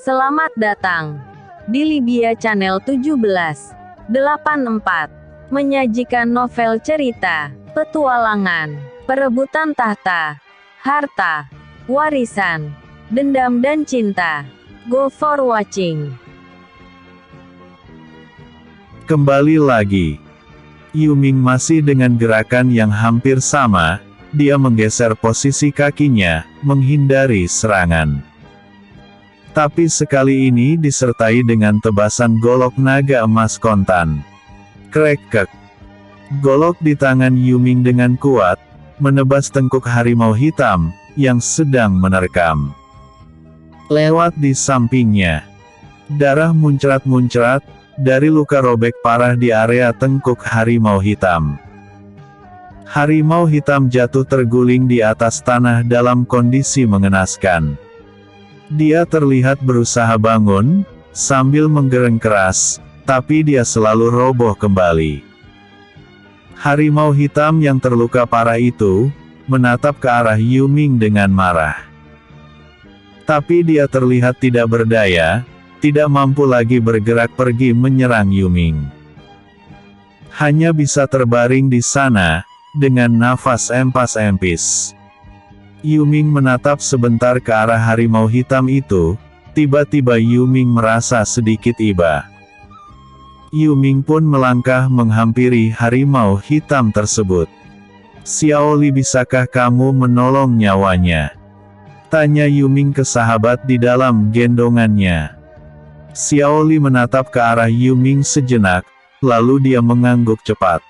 Selamat datang di Libya Channel 1784, menyajikan novel cerita, petualangan, perebutan tahta, harta, warisan, dendam dan cinta. Go for watching. Kembali lagi. Yuming masih dengan gerakan yang hampir sama, dia menggeser posisi kakinya, menghindari serangan. Tapi sekali ini disertai dengan tebasan golok naga emas kontan. Krek-kek. Golok di tangan Yuming dengan kuat, menebas tengkuk harimau hitam, yang sedang menerkam. Lewat di sampingnya. Darah muncrat-muncrat, dari luka robek parah di area tengkuk harimau hitam. Harimau hitam jatuh terguling di atas tanah dalam kondisi mengenaskan. Dia terlihat berusaha bangun, sambil menggereng keras, tapi dia selalu roboh kembali. Harimau hitam yang terluka parah itu, menatap ke arah Yuming dengan marah. Tapi dia terlihat tidak berdaya, tidak mampu lagi bergerak pergi menyerang Yuming. Hanya bisa terbaring di sana, dengan nafas empas-empis. Yuming menatap sebentar ke arah harimau hitam itu, tiba-tiba Yuming merasa sedikit iba. Yuming pun melangkah menghampiri harimau hitam tersebut. "Xiaoli, bisakah kamu menolong nyawanya?" tanya Yuming ke sahabat di dalam gendongannya. Xiaoli menatap ke arah Yuming sejenak, lalu dia mengangguk cepat.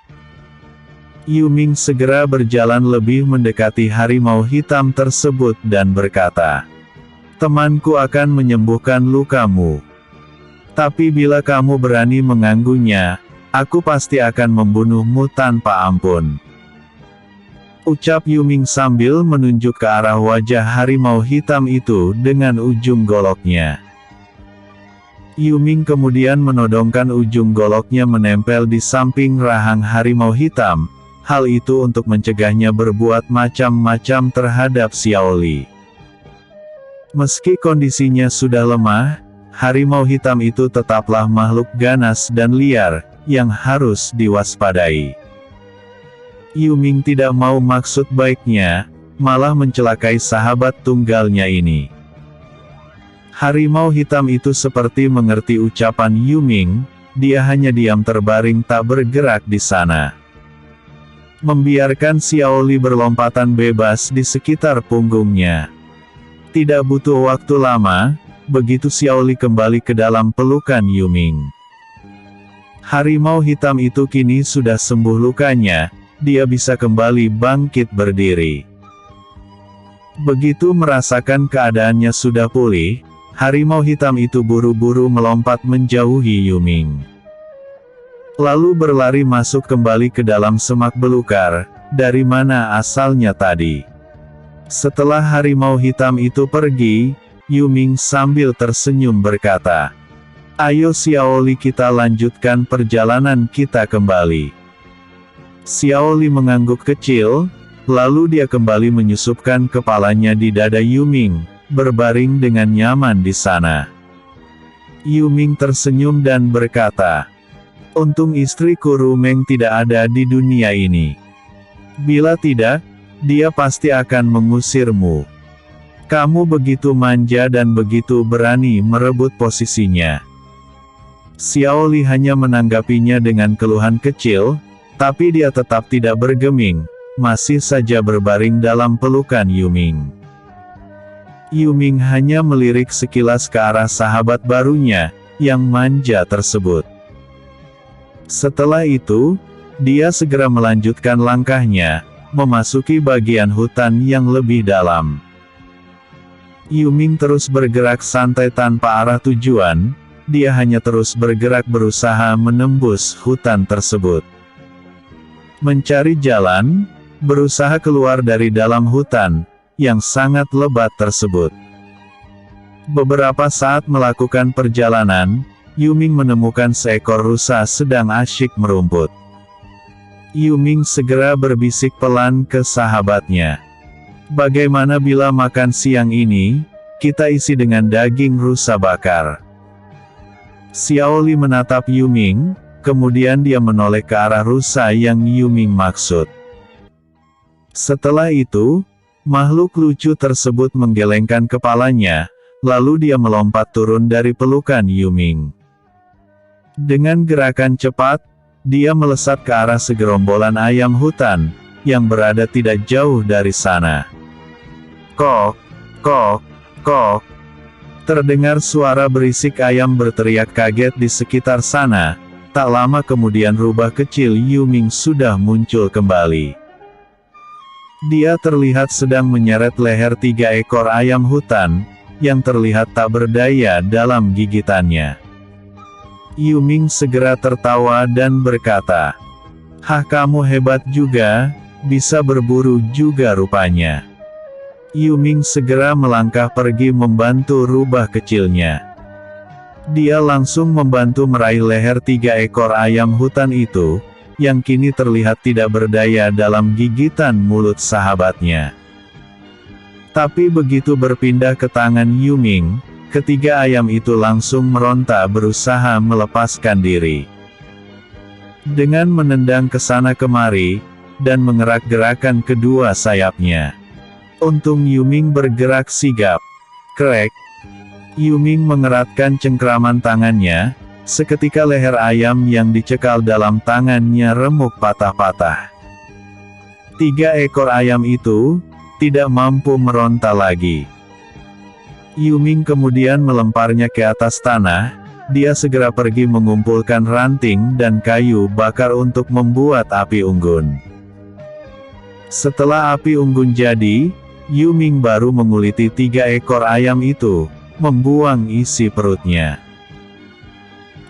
Yuming segera berjalan lebih mendekati harimau hitam tersebut dan berkata, "Temanku akan menyembuhkan lukamu. Tapi bila kamu berani mengganggunya, aku pasti akan membunuhmu tanpa ampun." Ucap Yuming sambil menunjuk ke arah wajah harimau hitam itu dengan ujung goloknya. Yuming kemudian menodongkan ujung goloknya menempel di samping rahang harimau hitam. Hal itu untuk mencegahnya berbuat macam-macam terhadap Xiaoli. Meski kondisinya sudah lemah, harimau hitam itu tetaplah makhluk ganas dan liar, yang harus diwaspadai. Yuming tidak mau maksud baiknya, malah mencelakai sahabat tunggalnya ini. Harimau hitam itu seperti mengerti ucapan Yuming, dia hanya diam terbaring tak bergerak di sana. Membiarkan Xiaoli berlompatan bebas di sekitar punggungnya. Tidak butuh waktu lama, begitu Xiaoli kembali ke dalam pelukan Yuming. Harimau hitam itu kini sudah sembuh lukanya, dia bisa kembali bangkit berdiri. Begitu merasakan keadaannya sudah pulih, harimau hitam itu buru-buru melompat menjauhi Yuming. Lalu berlari masuk kembali ke dalam semak belukar, dari mana asalnya tadi. Setelah harimau hitam itu pergi, Yuming sambil tersenyum berkata, "Ayo Xiaoli, kita lanjutkan perjalanan kita kembali." Xiaoli mengangguk kecil, lalu dia kembali menyusupkan kepalanya di dada Yuming, berbaring dengan nyaman di sana. Yuming tersenyum dan berkata, "Untung istriku Rumeng tidak ada di dunia ini. Bila tidak, dia pasti akan mengusirmu. Kamu begitu manja dan begitu berani merebut posisinya." Xiaoli hanya menanggapinya dengan keluhan kecil, tapi dia tetap tidak bergeming, masih saja berbaring dalam pelukan Yuming. Yuming hanya melirik sekilas ke arah sahabat barunya, yang manja tersebut. Setelah itu, dia segera melanjutkan langkahnya, memasuki bagian hutan yang lebih dalam. Yuming terus bergerak santai tanpa arah tujuan, dia hanya terus bergerak berusaha menembus hutan tersebut. Mencari jalan, berusaha keluar dari dalam hutan, yang sangat lebat tersebut. Beberapa saat melakukan perjalanan, Yuming menemukan seekor rusa sedang asyik merumput. Yuming segera berbisik pelan ke sahabatnya. "Bagaimana bila makan siang ini, kita isi dengan daging rusa bakar. Xiao Li menatap Yuming, kemudian dia menoleh ke arah rusa yang Yuming maksud. Setelah itu, makhluk lucu tersebut menggelengkan kepalanya, lalu dia melompat turun dari pelukan Yuming. Dengan gerakan cepat, dia melesat ke arah segerombolan ayam hutan, yang berada tidak jauh dari sana. Kok, kok, kok. Terdengar suara berisik ayam berteriak kaget di sekitar sana. Tak lama kemudian rubah kecil Yuming sudah muncul kembali. Dia terlihat sedang menyeret leher 3 ekor ayam hutan, yang terlihat tak berdaya dalam gigitannya. Yuming segera tertawa dan berkata, "Hah, kamu hebat juga, bisa berburu juga rupanya." Yuming segera melangkah pergi membantu rubah kecilnya. Dia langsung membantu meraih leher 3 ekor ayam hutan itu, yang kini terlihat tidak berdaya dalam gigitan mulut sahabatnya. Tapi begitu berpindah ke tangan Yuming, ketiga ayam itu langsung meronta berusaha melepaskan diri. Dengan menendang ke sana kemari, dan mengerak-gerakan kedua sayapnya. Untung Yuming bergerak sigap. Krek. Yuming mengeratkan cengkraman tangannya, seketika leher ayam yang dicekal dalam tangannya remuk patah-patah. 3 ekor ayam itu, tidak mampu meronta lagi. Yuming kemudian melemparnya ke atas tanah, dia segera pergi mengumpulkan ranting dan kayu bakar untuk membuat api unggun. Setelah api unggun jadi, Yuming baru menguliti 3 ekor ayam itu, membuang isi perutnya.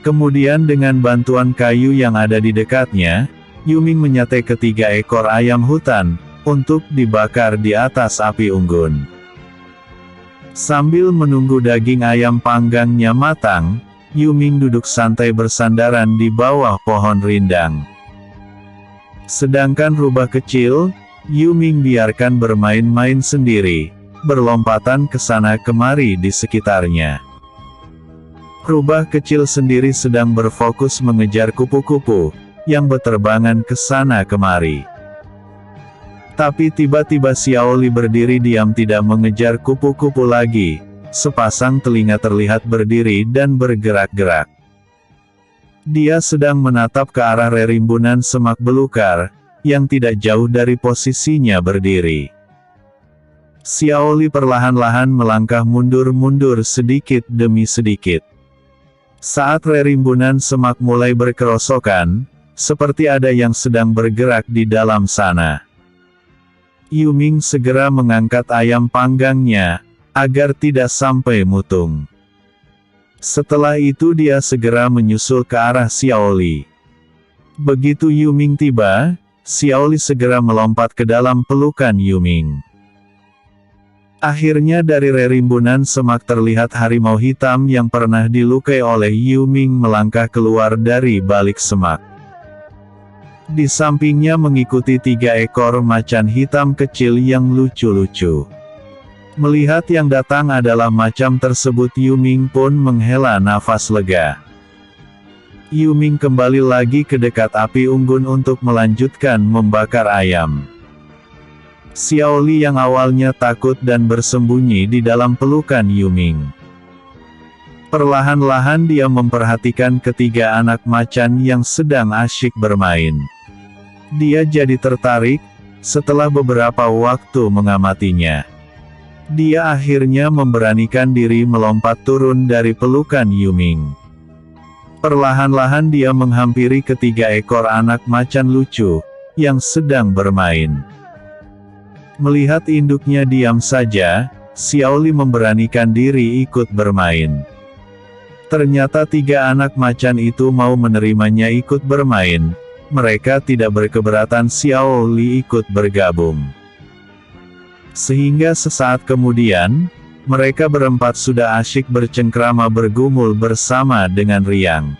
Kemudian dengan bantuan kayu yang ada di dekatnya, Yuming menyate ke 3 ekor ayam hutan, untuk dibakar di atas api unggun. Sambil menunggu daging ayam panggangnya matang, Yuming duduk santai bersandaran di bawah pohon rindang. Sedangkan rubah kecil, Yuming biarkan bermain-main sendiri, berlompatan ke sana kemari di sekitarnya. Rubah kecil sendiri sedang berfokus mengejar kupu-kupu, yang berterbangan ke sana kemari. Tapi tiba-tiba Xiao Li berdiri diam tidak mengejar kupu-kupu lagi, sepasang telinga terlihat berdiri dan bergerak-gerak. Dia sedang menatap ke arah rerimbunan semak belukar, yang tidak jauh dari posisinya berdiri. Xiao Li perlahan-lahan melangkah mundur-mundur sedikit demi sedikit. Saat rerimbunan semak mulai berkerosokan, seperti ada yang sedang bergerak di dalam sana. Yuming segera mengangkat ayam panggangnya, agar tidak sampai mutung. Setelah itu dia segera menyusul ke arah Xiao Li. Begitu Yuming tiba, Xiao Li segera melompat ke dalam pelukan Yuming. Akhirnya dari rerimbunan semak terlihat harimau hitam yang pernah dilukai oleh Yuming melangkah keluar dari balik semak. Di sampingnya mengikuti 3 ekor macan hitam kecil yang lucu-lucu. Melihat yang datang adalah macan tersebut, Yuming pun menghela nafas lega. Yuming kembali lagi ke dekat api unggun untuk melanjutkan membakar ayam. Xiao Li yang awalnya takut dan bersembunyi di dalam pelukan Yuming. Perlahan-lahan dia memperhatikan ketiga anak macan yang sedang asyik bermain. Dia jadi tertarik, setelah beberapa waktu mengamatinya. Dia akhirnya memberanikan diri melompat turun dari pelukan Yuming. Perlahan-lahan dia menghampiri ketiga ekor anak macan lucu, yang sedang bermain. Melihat induknya diam saja, Xiao Li memberanikan diri ikut bermain. Ternyata 3 anak macan itu mau menerimanya ikut bermain. Mereka tidak berkeberatan Xiao Li ikut bergabung. Sehingga sesaat kemudian, mereka berempat sudah asyik bercengkrama bergumul bersama dengan riang.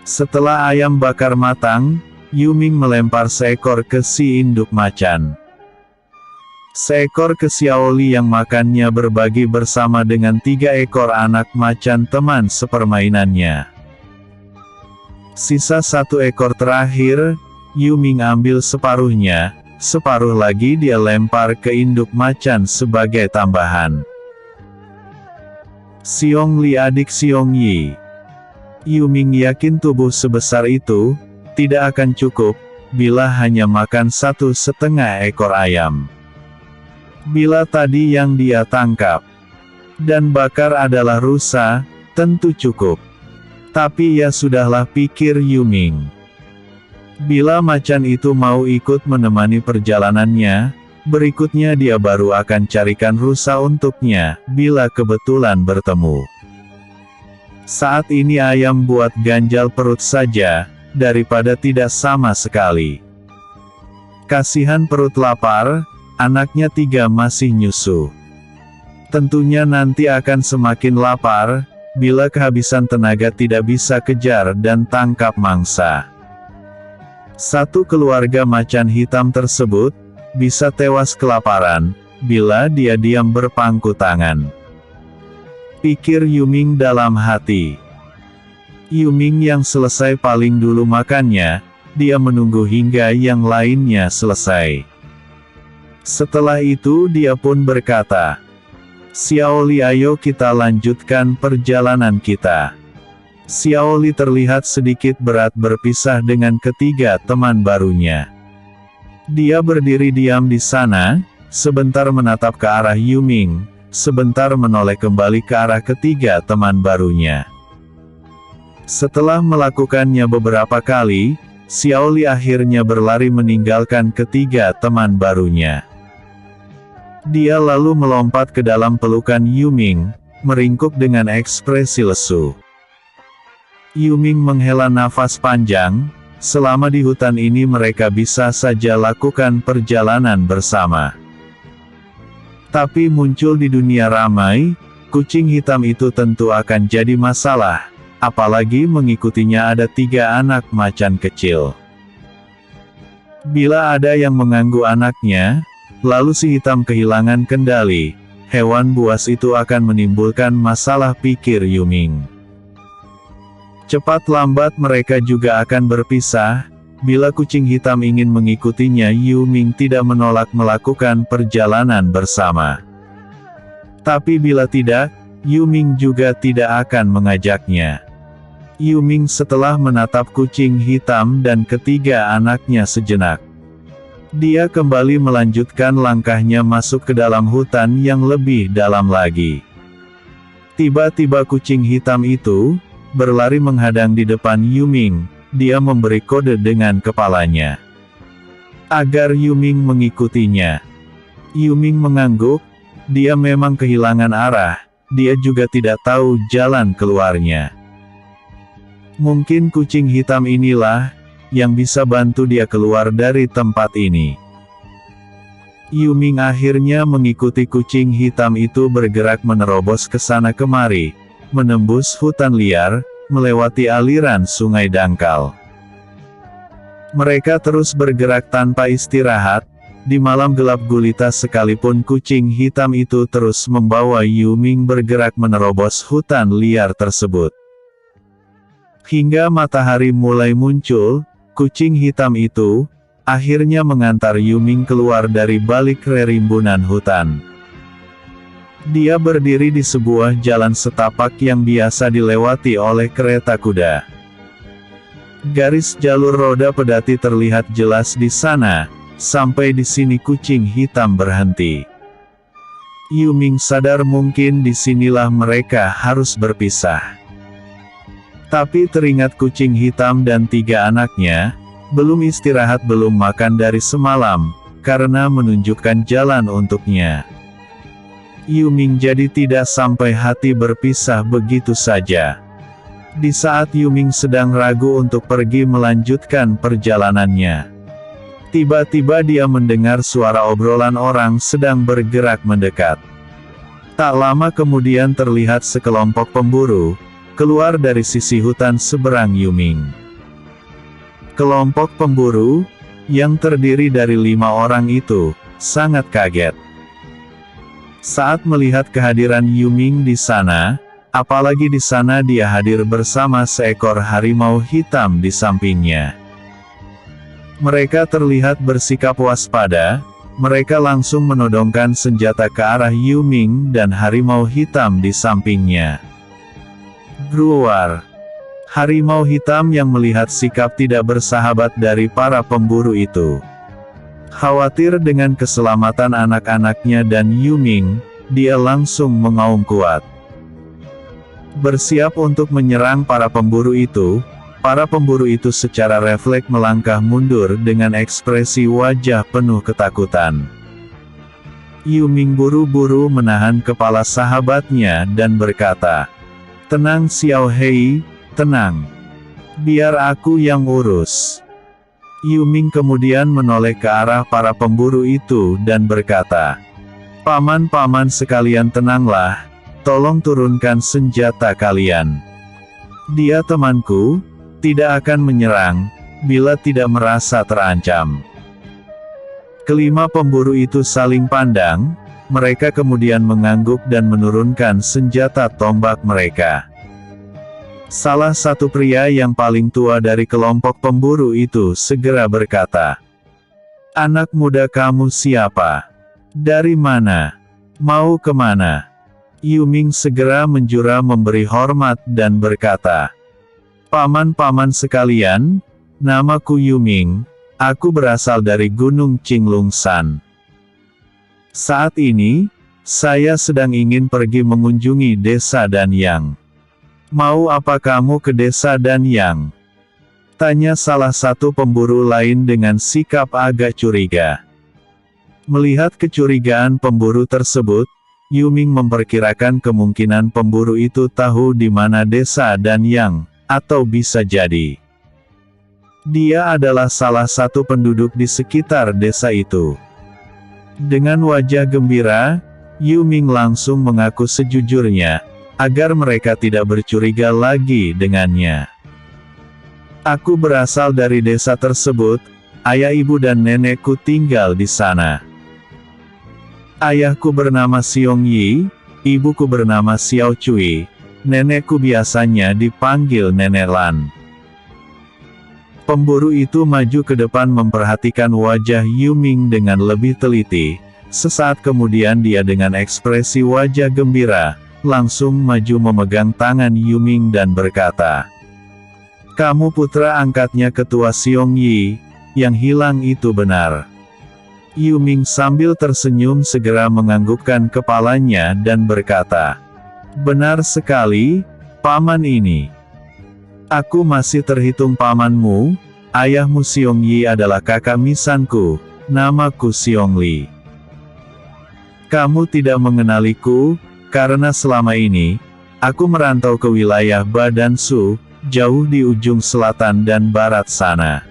Setelah ayam bakar matang, Yuming melempar seekor ke si induk macan. Seekor ke Xiaoli yang makannya berbagi bersama dengan 3 ekor anak macan teman sepermainannya. Sisa 1 ekor terakhir, Yuming ambil separuhnya, separuh lagi dia lempar ke induk macan sebagai tambahan. Xiong Li adik Xiong Yi. Yuming yakin tubuh sebesar itu tidak akan cukup bila hanya makan 1,5 ekor ayam. Bila tadi yang dia tangkap dan bakar adalah rusa, tentu cukup. Tapi ya sudahlah, pikir Yuming. Bila macan itu mau ikut menemani perjalanannya, berikutnya dia baru akan carikan rusa untuknya, bila kebetulan bertemu. Saat ini ayam buat ganjal perut saja, daripada tidak sama sekali. Kasihan perut lapar, anaknya 3 masih nyusu. Tentunya nanti akan semakin lapar, bila kehabisan tenaga tidak bisa kejar dan tangkap mangsa. Satu keluarga macan hitam tersebut, bisa tewas kelaparan, bila dia diam berpangku tangan. Pikir Yuming dalam hati. Yuming yang selesai paling dulu makannya, dia menunggu hingga yang lainnya selesai. Setelah itu dia pun berkata, "Xiaoli, ayo kita lanjutkan perjalanan kita." Xiaoli terlihat sedikit berat berpisah dengan ketiga teman barunya. Dia berdiri diam di sana, sebentar menatap ke arah Yuming, sebentar menoleh kembali ke arah ketiga teman barunya. Setelah melakukannya beberapa kali, Xiaoli akhirnya berlari meninggalkan ketiga teman barunya. Dia lalu melompat ke dalam pelukan Yuming, meringkuk dengan ekspresi lesu. Yuming menghela nafas panjang, selama di hutan ini mereka bisa saja lakukan perjalanan bersama. Tapi muncul di dunia ramai, kucing hitam itu tentu akan jadi masalah, apalagi mengikutinya ada 3 anak macan kecil. Bila ada yang mengganggu anaknya, lalu si hitam kehilangan kendali, hewan buas itu akan menimbulkan masalah, pikir Yuming. Cepat lambat mereka juga akan berpisah, bila kucing hitam ingin mengikutinya. Yuming tidak menolak melakukan perjalanan bersama. Tapi bila tidak, Yuming juga tidak akan mengajaknya. Yuming setelah menatap kucing hitam dan ketiga anaknya sejenak. Dia kembali melanjutkan langkahnya masuk ke dalam hutan yang lebih dalam lagi. Tiba-tiba kucing hitam itu berlari menghadang di depan Yuming. Dia memberi kode dengan kepalanya agar Yuming mengikutinya. Yuming mengangguk, dia memang kehilangan arah, dia juga tidak tahu jalan keluarnya. Mungkin kucing hitam inilah yang bisa bantu dia keluar dari tempat ini. Yuming akhirnya mengikuti kucing hitam itu bergerak menerobos ke sana kemari, menembus hutan liar, melewati aliran sungai dangkal. Mereka terus bergerak tanpa istirahat, di malam gelap gulita sekalipun kucing hitam itu terus membawa Yuming bergerak menerobos hutan liar tersebut. Hingga matahari mulai muncul, kucing hitam itu akhirnya mengantar Yuming keluar dari balik rerimbunan hutan. Dia berdiri di sebuah jalan setapak yang biasa dilewati oleh kereta kuda. Garis jalur roda pedati terlihat jelas di sana. Sampai di sini kucing hitam berhenti. Yuming sadar mungkin disinilah mereka harus berpisah. Tapi teringat kucing hitam dan 3 anaknya, belum istirahat belum makan dari semalam, karena menunjukkan jalan untuknya. Yuming jadi tidak sampai hati berpisah begitu saja. Di saat Yuming sedang ragu untuk pergi melanjutkan perjalanannya, tiba-tiba dia mendengar suara obrolan orang sedang bergerak mendekat. Tak lama kemudian terlihat sekelompok pemburu keluar dari sisi hutan seberang Yuming. Kelompok pemburu yang terdiri dari 5 orang itu sangat kaget. Saat melihat kehadiran Yuming di sana, apalagi di sana dia hadir bersama seekor harimau hitam di sampingnya. Mereka terlihat bersikap waspada, mereka langsung menodongkan senjata ke arah Yuming dan harimau hitam di sampingnya. Gruar. Harimau hitam yang melihat sikap tidak bersahabat dari para pemburu itu. Khawatir dengan keselamatan anak-anaknya dan Yuming, dia langsung mengaum kuat. Bersiap untuk menyerang para pemburu itu secara refleks melangkah mundur dengan ekspresi wajah penuh ketakutan. Yuming buru-buru menahan kepala sahabatnya dan berkata, "Tenang Xiao Hei, tenang. Biar aku yang urus." Yuming kemudian menoleh ke arah para pemburu itu dan berkata, "Paman-paman sekalian tenanglah, tolong turunkan senjata kalian. Dia temanku, tidak akan menyerang, bila tidak merasa terancam." Kelima pemburu itu saling pandang, mereka kemudian mengangguk dan menurunkan senjata tombak mereka. Salah satu pria yang paling tua dari kelompok pemburu itu segera berkata, "Anak muda kamu siapa? Dari mana? Mau kemana?" Yuming segera menjura memberi hormat dan berkata, "Paman-paman sekalian, namaku Yuming, aku berasal dari Gunung Qinglungshan. Saat ini, saya sedang ingin pergi mengunjungi desa Danyang. Mau apa kamu ke desa Danyang?" tanya salah satu pemburu lain dengan sikap agak curiga. Melihat kecurigaan pemburu tersebut, Yuming memperkirakan kemungkinan pemburu itu tahu di mana desa Danyang, atau bisa jadi dia adalah salah satu penduduk di sekitar desa itu. Dengan wajah gembira, Yuming langsung mengaku sejujurnya, agar mereka tidak bercuriga lagi dengannya. "Aku berasal dari desa tersebut, ayah ibu dan nenekku tinggal di sana. Ayahku bernama Xiong Yi, ibuku bernama Xiao Cui, nenekku biasanya dipanggil Nenek Lan." Pemburu itu maju ke depan memperhatikan wajah Yuming dengan lebih teliti, sesaat kemudian dia dengan ekspresi wajah gembira, langsung maju memegang tangan Yuming dan berkata, "Kamu putra angkatnya Ketua Xiong Yi, yang hilang itu benar." Yuming sambil tersenyum segera menganggukkan kepalanya dan berkata, "Benar sekali, paman ini. Aku masih terhitung pamanmu, ayahmu Xiong Yi adalah kakak misanku, namaku Xiong Li. Kamu tidak mengenaliku, karena selama ini, aku merantau ke wilayah Badansu, jauh di ujung selatan dan barat sana.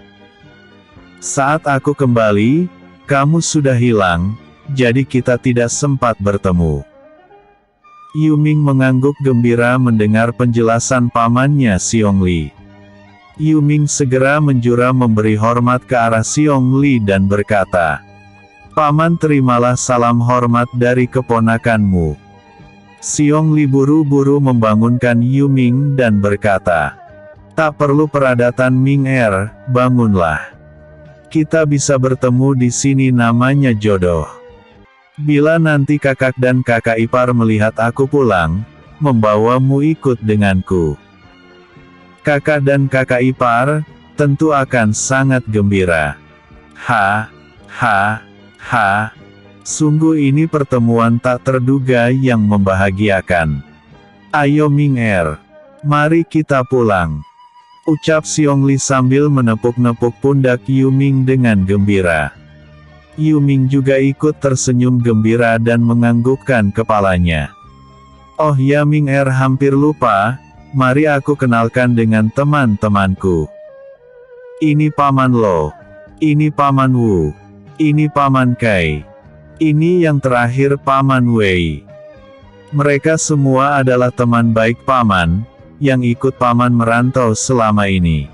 Saat aku kembali, kamu sudah hilang, jadi kita tidak sempat bertemu." Yuming mengangguk gembira mendengar penjelasan pamannya Xiong Li. Yuming segera menjura memberi hormat ke arah Xiong Li dan berkata, "Paman terimalah salam hormat dari keponakanmu." Xiong Li buru-buru membangunkan Yuming dan berkata, "Tak perlu peradatan Ming Er, bangunlah. Kita bisa bertemu di sini, namanya jodoh. Bila nanti kakak dan kakak ipar melihat aku pulang, membawamu ikut denganku. Kakak dan kakak ipar, tentu akan sangat gembira." Ha, ha, ha. Sungguh ini pertemuan tak terduga yang membahagiakan. "Ayo Ming Er, mari kita pulang," ucap Xiong Li sambil menepuk-nepuk pundak Yuming dengan gembira. Yuming juga ikut tersenyum gembira dan menganggukkan kepalanya. "Oh ya Ming Er, hampir lupa, mari aku kenalkan dengan teman-temanku. Ini Paman Lo, ini Paman Wu, ini Paman Kai. Ini yang terakhir Paman Wei. Mereka semua adalah teman baik Paman, yang ikut Paman merantau selama ini,"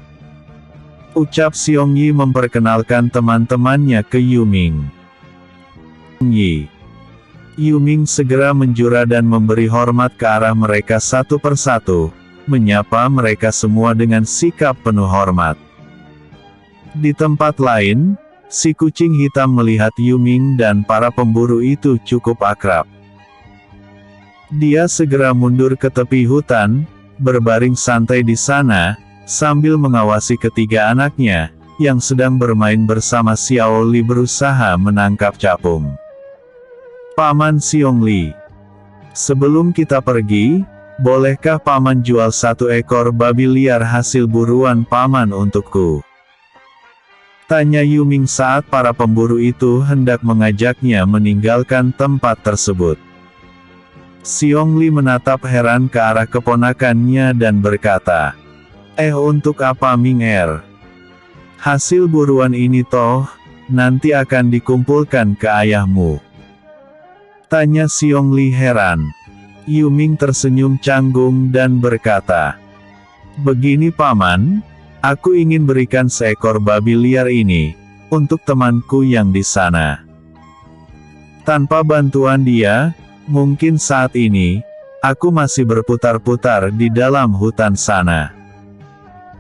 ucap Xiong Yi memperkenalkan teman-temannya ke Yuming. Yi. Yuming segera menjura dan memberi hormat ke arah mereka satu persatu, menyapa mereka semua dengan sikap penuh hormat. Di tempat lain, si kucing hitam melihat Yuming dan para pemburu itu cukup akrab. Dia segera mundur ke tepi hutan, berbaring santai di sana, sambil mengawasi ketiga anaknya, yang sedang bermain bersama Xiao Li berusaha menangkap capung. Paman Xiong Li, sebelum kita pergi, bolehkah Paman jual 1 ekor babi liar hasil buruan Paman untukku? Tanya Yuming saat para pemburu itu hendak mengajaknya meninggalkan tempat tersebut. Xiong Li menatap heran ke arah keponakannya dan berkata, untuk apa Ming Er? Hasil buruan ini toh, nanti akan dikumpulkan ke ayahmu. Tanya Xiong Li heran. Yuming tersenyum canggung dan berkata, begini Paman, aku ingin berikan seekor babi liar ini, untuk temanku yang di sana. Tanpa bantuan dia, mungkin saat ini, aku masih berputar-putar di dalam hutan sana.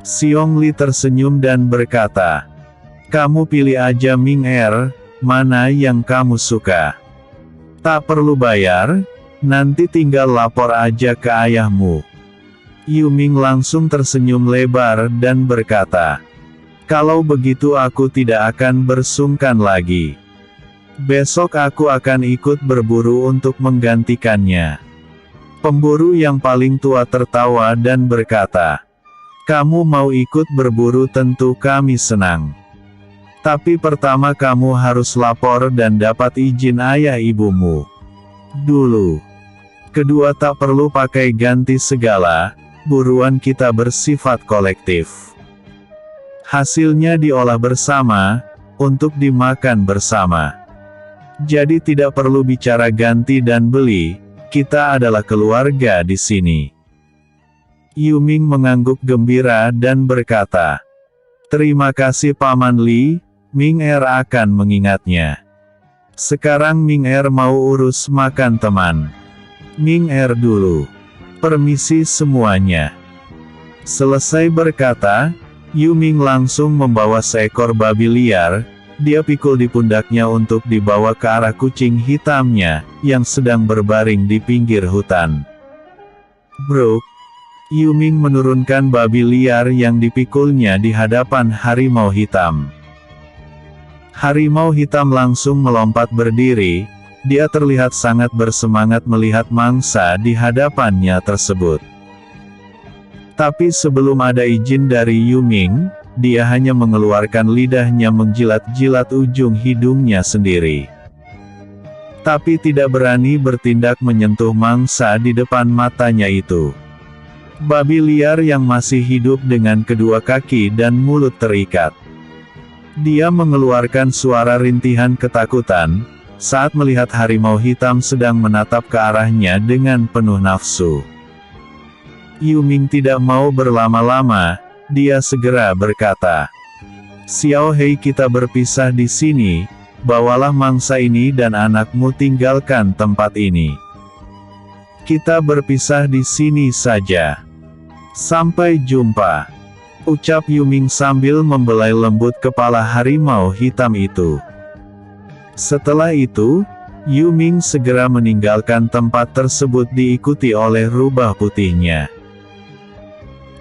Xiong Li tersenyum dan berkata, kamu pilih aja Ming Er, mana yang kamu suka. Tak perlu bayar, nanti tinggal lapor aja ke ayahmu. Yuming langsung tersenyum lebar dan berkata, kalau begitu aku tidak akan bersungkan lagi. Besok aku akan ikut berburu untuk menggantikannya. Pemburu yang paling tua tertawa dan berkata, kamu mau ikut berburu tentu kami senang. Tapi pertama kamu harus lapor dan dapat izin ayah ibumu dulu. Kedua tak perlu pakai ganti segala, buruan kita bersifat kolektif. Hasilnya diolah bersama, untuk dimakan bersama. Jadi tidak perlu bicara ganti dan beli, kita adalah keluarga di sini. Yuming mengangguk gembira dan berkata, terima kasih Paman Li, Ming Er akan mengingatnya. Sekarang Ming Er mau urus makan teman. Ming Er dulu. Permisi semuanya. Selesai berkata, Yuming langsung membawa seekor babi liar, dia pikul di pundaknya untuk dibawa ke arah kucing hitamnya, yang sedang berbaring di pinggir hutan. Bruk, Yuming menurunkan babi liar yang dipikulnya di hadapan harimau hitam. Harimau hitam langsung melompat berdiri, dia terlihat sangat bersemangat melihat mangsa di hadapannya tersebut. Tapi sebelum ada izin dari Yuming, dia hanya mengeluarkan lidahnya menjilat-jilat ujung hidungnya sendiri. Tapi tidak berani bertindak menyentuh mangsa di depan matanya itu. Babi liar yang masih hidup dengan kedua kaki dan mulut terikat. Dia mengeluarkan suara rintihan ketakutan, saat melihat harimau hitam sedang menatap ke arahnya dengan penuh nafsu. Yuming tidak mau berlama-lama, dia segera berkata, Xiao Hei kita berpisah di sini, bawalah mangsa ini dan anakmu tinggalkan tempat ini. Kita berpisah di sini saja. Sampai jumpa. Ucap Yuming sambil membelai lembut kepala harimau hitam itu. Setelah itu, Yuming segera meninggalkan tempat tersebut diikuti oleh rubah putihnya.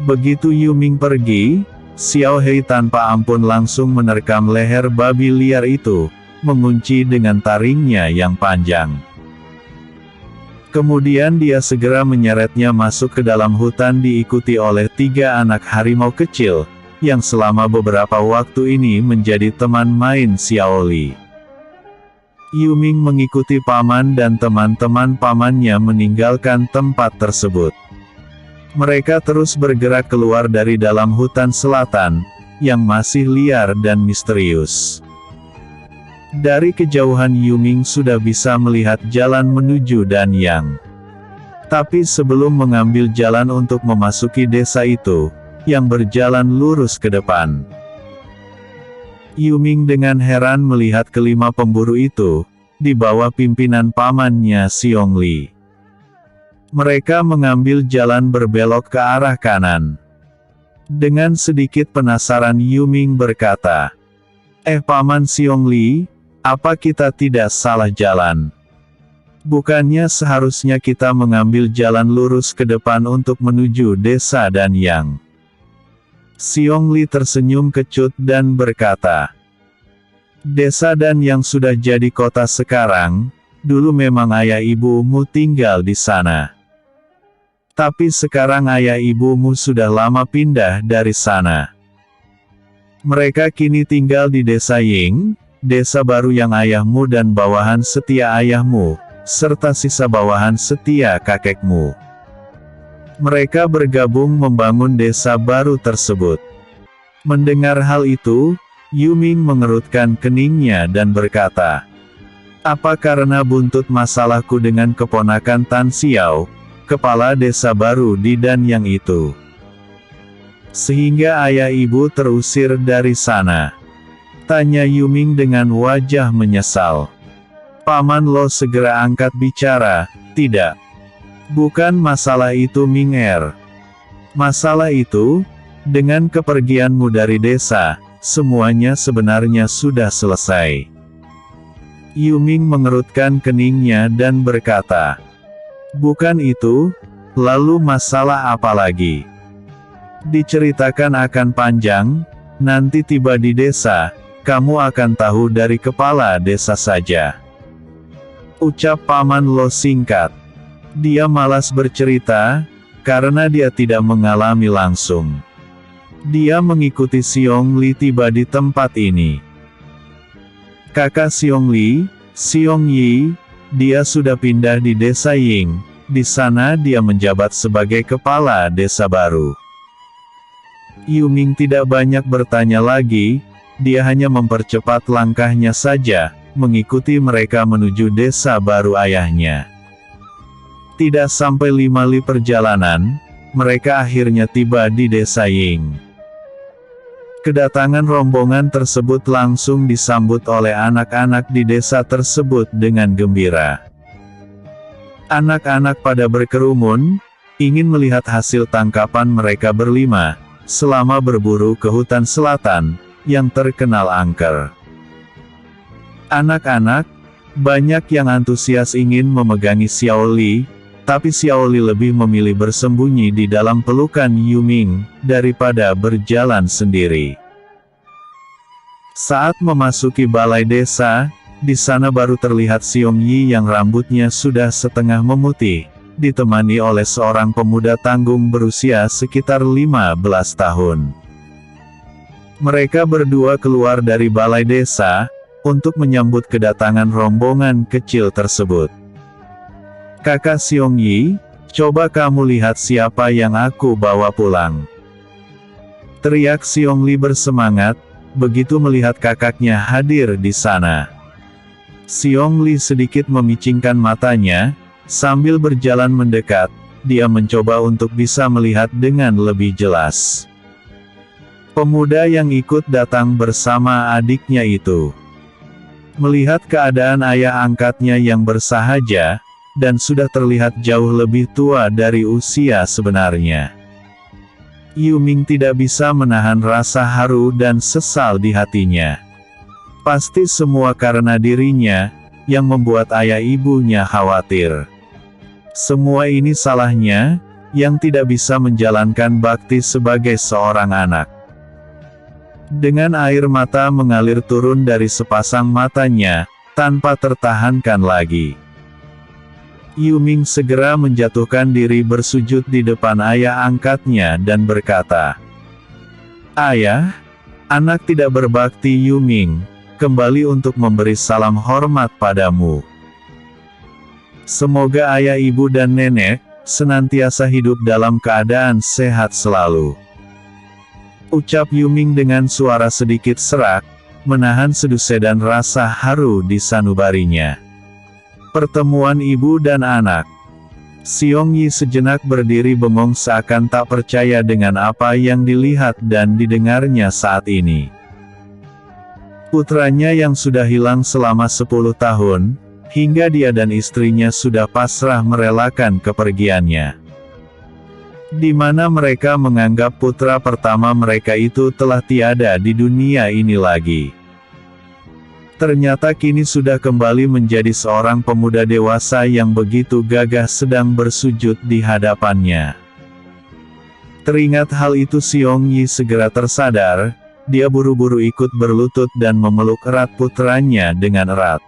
Begitu Yuming pergi, Xiao Hei tanpa ampun langsung menerkam leher babi liar itu, mengunci dengan taringnya yang panjang. Kemudian dia segera menyeretnya masuk ke dalam hutan diikuti oleh 3 anak harimau kecil, yang selama beberapa waktu ini menjadi teman main Xiao Li. Yuming mengikuti paman dan teman-teman pamannya meninggalkan tempat tersebut. Mereka terus bergerak keluar dari dalam hutan selatan, yang masih liar dan misterius. Dari kejauhan Yuming sudah bisa melihat jalan menuju Danyang. Tapi sebelum mengambil jalan untuk memasuki desa itu, yang berjalan lurus ke depan. Yuming dengan heran melihat kelima pemburu itu, di bawah pimpinan pamannya Xiongli. Mereka mengambil jalan berbelok ke arah kanan. Dengan sedikit penasaran Yuming berkata, Paman Xiongli, apa kita tidak salah jalan? Bukannya seharusnya kita mengambil jalan lurus ke depan untuk menuju desa Danyang?" Xiongli tersenyum kecut dan berkata, "Desa Danyang sudah jadi kota sekarang, dulu memang ayah ibumu tinggal di sana. Tapi sekarang ayah ibumu sudah lama pindah dari sana. Mereka kini tinggal di desa Ying, desa baru yang ayahmu dan bawahan setia ayahmu, serta sisa bawahan setia kakekmu. Mereka bergabung membangun desa baru tersebut." Mendengar hal itu, Yuming mengerutkan keningnya dan berkata, "Apa karena buntut masalahku dengan keponakan Tan Xiao, kepala desa baru di Danyang itu, sehingga ayah ibu terusir dari sana?" Tanya Yuming dengan wajah menyesal. Paman Lo segera angkat bicara, "Tidak. Bukan masalah itu Ming-er. Masalah itu, dengan kepergianmu dari desa, semuanya sebenarnya sudah selesai." Yuming mengerutkan keningnya dan berkata, "Bukan itu, lalu masalah apa lagi? Diceritakan akan panjang, nanti tiba di desa, kamu akan tahu dari kepala desa saja." Ucap Paman Lo singkat. Dia malas bercerita, karena dia tidak mengalami langsung. Dia mengikuti Xiongli tiba di tempat ini. Kakak Xiongli, Xiong Yi, dia sudah pindah di desa Ying, di sana dia menjabat sebagai kepala desa baru. Yuming tidak banyak bertanya lagi, dia hanya mempercepat langkahnya saja, mengikuti mereka menuju desa baru ayahnya. Tidak sampai 5 li perjalanan, mereka akhirnya tiba di desa Ying. Kedatangan rombongan tersebut langsung disambut oleh anak-anak di desa tersebut dengan gembira. Anak-anak pada berkerumun, ingin melihat hasil tangkapan mereka berlima, selama berburu ke hutan selatan, yang terkenal angker. Anak-anak, banyak yang antusias ingin memegangi Xiaoli, tapi Xiaoli lebih memilih bersembunyi di dalam pelukan Yuming, daripada berjalan sendiri. Saat memasuki balai desa, di sana baru terlihat Xiong Yi yang rambutnya sudah setengah memutih, ditemani oleh seorang pemuda tanggung berusia sekitar 15 tahun. Mereka berdua keluar dari balai desa, untuk menyambut kedatangan rombongan kecil tersebut. "Kakak Xiong Yi, coba kamu lihat siapa yang aku bawa pulang," teriak Xiongli bersemangat, begitu melihat kakaknya hadir di sana. Xiongli sedikit memicingkan matanya, sambil berjalan mendekat, dia mencoba untuk bisa melihat dengan lebih jelas. Pemuda yang ikut datang bersama adiknya itu. Melihat keadaan ayah angkatnya yang bersahaja, dan sudah terlihat jauh lebih tua dari usia sebenarnya. Yuming tidak bisa menahan rasa haru dan sesal di hatinya. Pasti semua karena dirinya, yang membuat ayah ibunya khawatir. Semua ini salahnya, yang tidak bisa menjalankan bakti sebagai seorang anak. Dengan air mata mengalir turun dari sepasang matanya, tanpa tertahankan lagi. Yuming segera menjatuhkan diri bersujud di depan ayah angkatnya dan berkata, "Ayah, anak tidak berbakti Yuming, kembali untuk memberi salam hormat padamu. Semoga ayah ibu dan nenek, senantiasa hidup dalam keadaan sehat selalu." Ucap Yuming dengan suara sedikit serak, menahan sedusedan rasa haru di sanubarinya. Pertemuan ibu dan anak. Xiong Yi sejenak berdiri bengong seakan tak percaya dengan apa yang dilihat dan didengarnya saat ini. Putranya yang sudah hilang selama 10 tahun, hingga dia dan istrinya sudah pasrah merelakan kepergiannya. Di mana mereka menganggap putra pertama mereka itu telah tiada di dunia ini lagi. Ternyata kini sudah kembali menjadi seorang pemuda dewasa yang begitu gagah sedang bersujud di hadapannya. Teringat hal itu Xiong Yi segera tersadar, dia buru-buru ikut berlutut dan memeluk erat putranya dengan erat.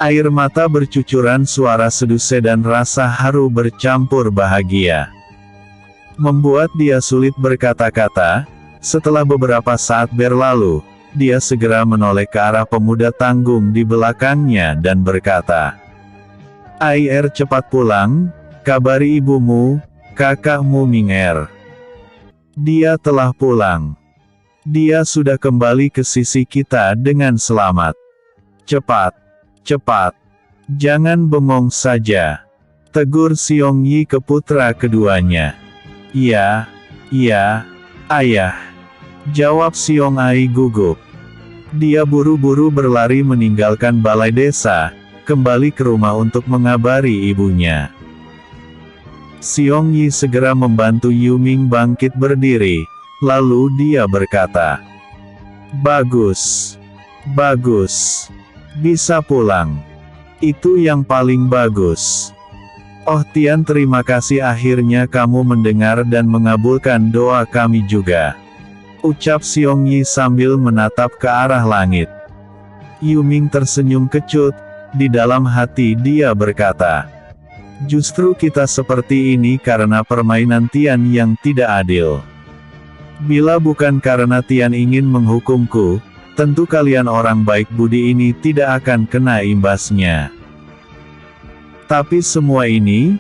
Air mata bercucuran, suara seduse dan rasa haru bercampur bahagia membuat dia sulit berkata-kata. Setelah beberapa saat berlalu, dia segera menoleh ke arah pemuda tanggung di belakangnya dan berkata, "Air cepat pulang, kabari ibumu, kakakmu Ming Er. Dia telah pulang. Dia sudah kembali ke sisi kita dengan selamat. Cepat, cepat, jangan bengong saja," tegur Xiong Yi ke putra keduanya. "Iya, iya, ayah," jawab Xiong Ai gugup. Dia buru-buru berlari meninggalkan balai desa, kembali ke rumah untuk mengabari ibunya. Xiong Yi segera membantu Yu Ming bangkit berdiri, lalu dia berkata, "Bagus, bagus, bisa pulang. Itu yang paling bagus. Oh Tian, terima kasih, akhirnya kamu mendengar dan mengabulkan doa kami juga," ucap Xiong Yi sambil menatap ke arah langit. Yu Ming tersenyum kecut, di dalam hati dia berkata, "Justru kita seperti ini karena permainan Tian yang tidak adil. Bila bukan karena Tian ingin menghukumku, tentu kalian orang baik budi ini tidak akan kena imbasnya. Tapi semua ini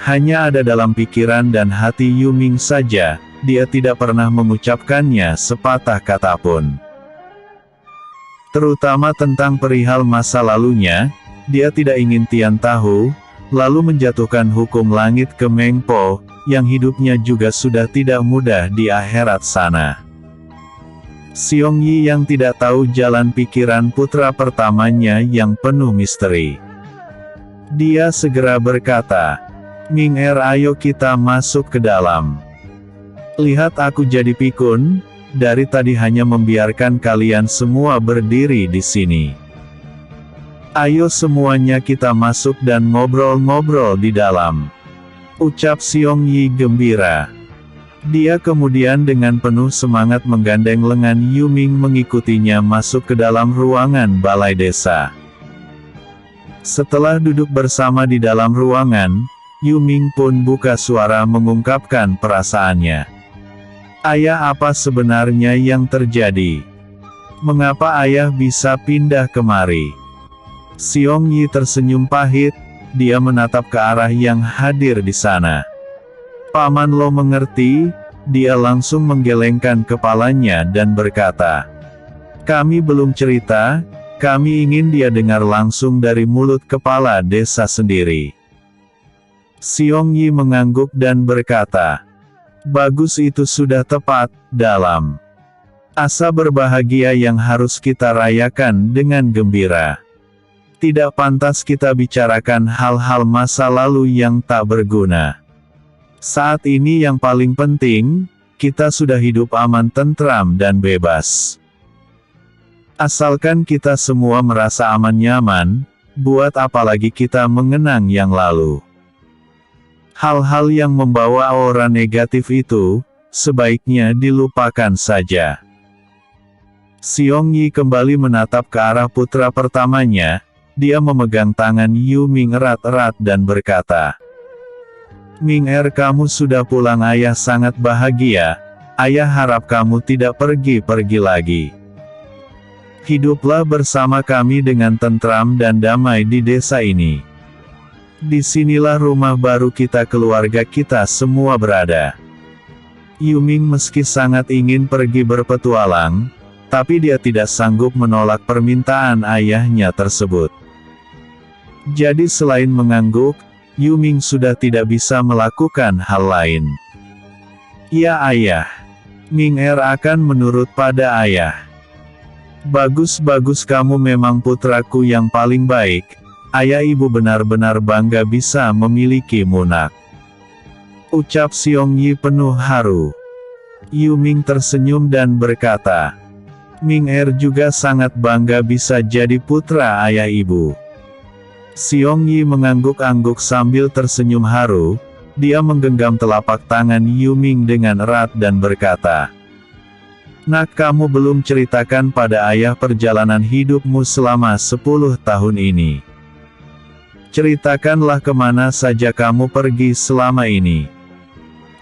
hanya ada dalam pikiran dan hati Yu Ming saja, dia tidak pernah mengucapkannya sepatah kata pun. Terutama tentang perihal masa lalunya, dia tidak ingin Tian tahu, lalu menjatuhkan hukum langit ke Meng Po, yang hidupnya juga sudah tidak mudah di akhirat sana." Xiong Yi yang tidak tahu jalan pikiran putra pertamanya yang penuh misteri. Dia segera berkata, "Ming Er, ayo kita masuk ke dalam. Lihat aku jadi pikun, dari tadi hanya membiarkan kalian semua berdiri di sini. Ayo semuanya kita masuk dan ngobrol-ngobrol di dalam," ucap Xiong Yi gembira. Dia kemudian dengan penuh semangat menggandeng lengan Yu Ming mengikutinya masuk ke dalam ruangan balai desa. Setelah duduk bersama di dalam ruangan, Yu Ming pun buka suara mengungkapkan perasaannya. "Ayah, apa sebenarnya yang terjadi? Mengapa ayah bisa pindah kemari?" Xiong Yi tersenyum pahit, dia menatap ke arah yang hadir di sana. "Paman Lo mengerti," dia langsung menggelengkan kepalanya dan berkata, "Kami belum cerita, kami ingin dia dengar langsung dari mulut kepala desa sendiri." Xiong Yi mengangguk dan berkata, "Bagus, itu sudah tepat, dalam asa berbahagia yang harus kita rayakan dengan gembira. Tidak pantas kita bicarakan hal-hal masa lalu yang tak berguna. Saat ini yang paling penting, kita sudah hidup aman, tentram dan bebas. Asalkan kita semua merasa aman nyaman, buat apa lagi kita mengenang yang lalu? Hal-hal yang membawa aura negatif itu, sebaiknya dilupakan saja." Xiong Yi kembali menatap ke arah putra pertamanya, dia memegang tangan Yu Ming erat-erat dan berkata, "Ming Er, kamu sudah pulang, ayah sangat bahagia, ayah harap kamu tidak pergi-pergi lagi. Hiduplah bersama kami dengan tentram dan damai di desa ini. Disinilah rumah baru kita, keluarga kita semua berada." Yu Ming meski sangat ingin pergi berpetualang, tapi dia tidak sanggup menolak permintaan ayahnya tersebut. Jadi selain mengangguk, Yu Ming sudah tidak bisa melakukan hal lain. "Ya ayah, Ming Er akan menurut pada ayah." "Bagus-bagus, kamu memang putraku yang paling baik," ayah ibu benar-benar bangga bisa memilikimu nak. Ucap Xiong Yi penuh haru. Yu Ming tersenyum dan berkata, Ming Er juga sangat bangga bisa jadi putra ayah ibu. Xiong Yi mengangguk-angguk sambil tersenyum haru, dia menggenggam telapak tangan Yu Ming dengan erat dan berkata, Nak, kamu belum ceritakan pada ayah perjalanan hidupmu selama 10 tahun ini. Ceritakanlah kemana saja kamu pergi selama ini.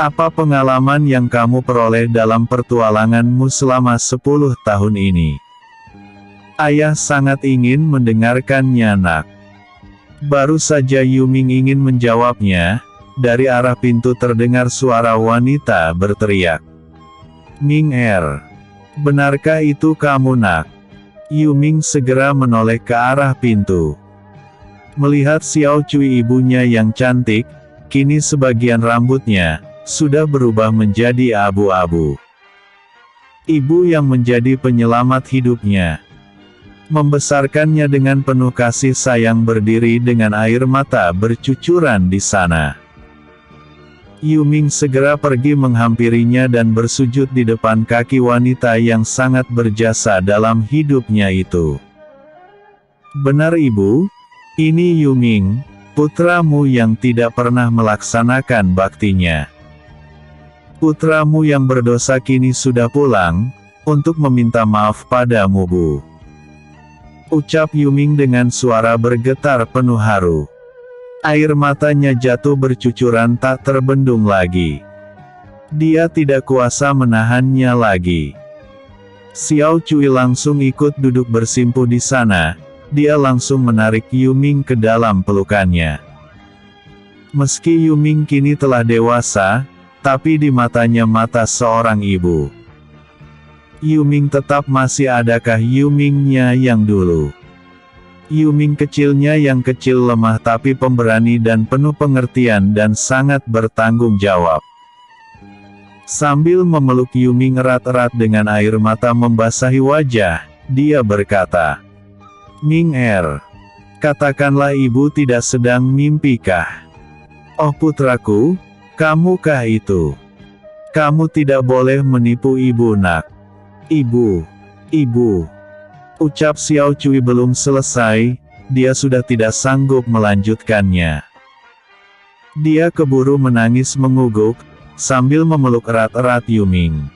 Apa pengalaman yang kamu peroleh dalam pertualanganmu selama 10 tahun ini? Ayah sangat ingin mendengarkannya nak. Baru saja Yu Ming ingin menjawabnya, dari arah pintu terdengar suara wanita berteriak. Ming Er. Benarkah itu kamu nak? Yu Ming segera menoleh ke arah pintu. Melihat Xiao Cui ibunya yang cantik, kini sebagian rambutnya sudah berubah menjadi abu-abu. Ibu yang menjadi penyelamat hidupnya. Membesarkannya dengan penuh kasih sayang berdiri dengan air mata bercucuran di sana. Yu Ming segera pergi menghampirinya dan bersujud di depan kaki wanita yang sangat berjasa dalam hidupnya itu. Benar ibu, ini Yu Ming, putramu yang tidak pernah melaksanakan baktinya. Putramu yang berdosa kini sudah pulang, untuk meminta maaf padamu bu. Ucap Yu Ming dengan suara bergetar penuh haru. Air matanya jatuh bercucuran tak terbendung lagi. Dia tidak kuasa menahannya lagi. Xiao Cui langsung ikut duduk bersimpuh di sana, dia langsung menarik Yu Ming ke dalam pelukannya. Meski Yu Ming kini telah dewasa, tapi di matanya mata seorang ibu. Yu Ming tetap masih adakah Yu Mingnya yang dulu. Yu Ming kecilnya yang kecil lemah tapi pemberani dan penuh pengertian dan sangat bertanggung jawab. Sambil memeluk Yu Ming erat-erat dengan air mata membasahi wajah, dia berkata, Ming Er, katakanlah ibu tidak sedang mimpikah? Oh putraku, kamukah itu? Kamu tidak boleh menipu ibu nak. Ibu. Ucap Xiao Cui belum selesai, dia sudah tidak sanggup melanjutkannya. Dia keburu menangis menguguk, sambil memeluk erat-erat Yu Ming.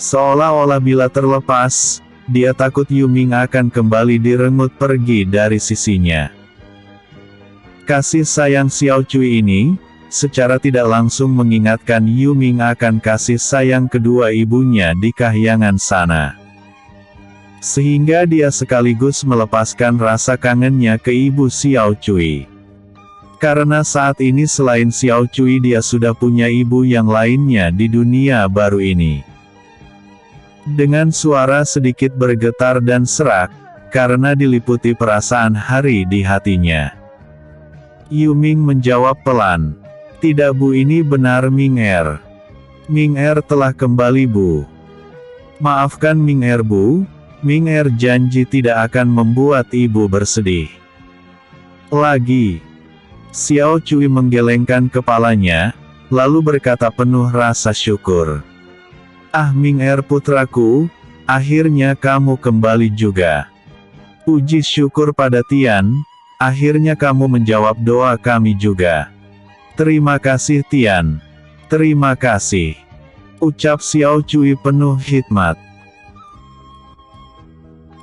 Seolah-olah bila terlepas, dia takut Yu Ming akan kembali direnggut pergi dari sisinya. Kasih sayang Xiao Cui ini, secara tidak langsung mengingatkan Yu Ming akan kasih sayang kedua ibunya di kahyangan sana. Sehingga dia sekaligus melepaskan rasa kangennya ke ibu Xiao Cui. Karena saat ini selain Xiao Cui dia sudah punya ibu yang lainnya di dunia baru ini. Dengan suara sedikit bergetar dan serak, karena diliputi perasaan haru di hatinya. Yu Ming menjawab pelan. Tidak bu, ini benar Ming Er. Ming Er telah kembali bu. Maafkan Ming Er bu. Ming Er janji tidak akan membuat ibu bersedih lagi. Xiao Cui menggelengkan kepalanya, lalu berkata penuh rasa syukur. Ah Ming Er putraku, akhirnya kamu kembali juga. Puji syukur pada Tian, akhirnya kamu menjawab doa kami juga. Terima kasih Tian. Terima kasih. Ucap Xiao Cui penuh hikmat.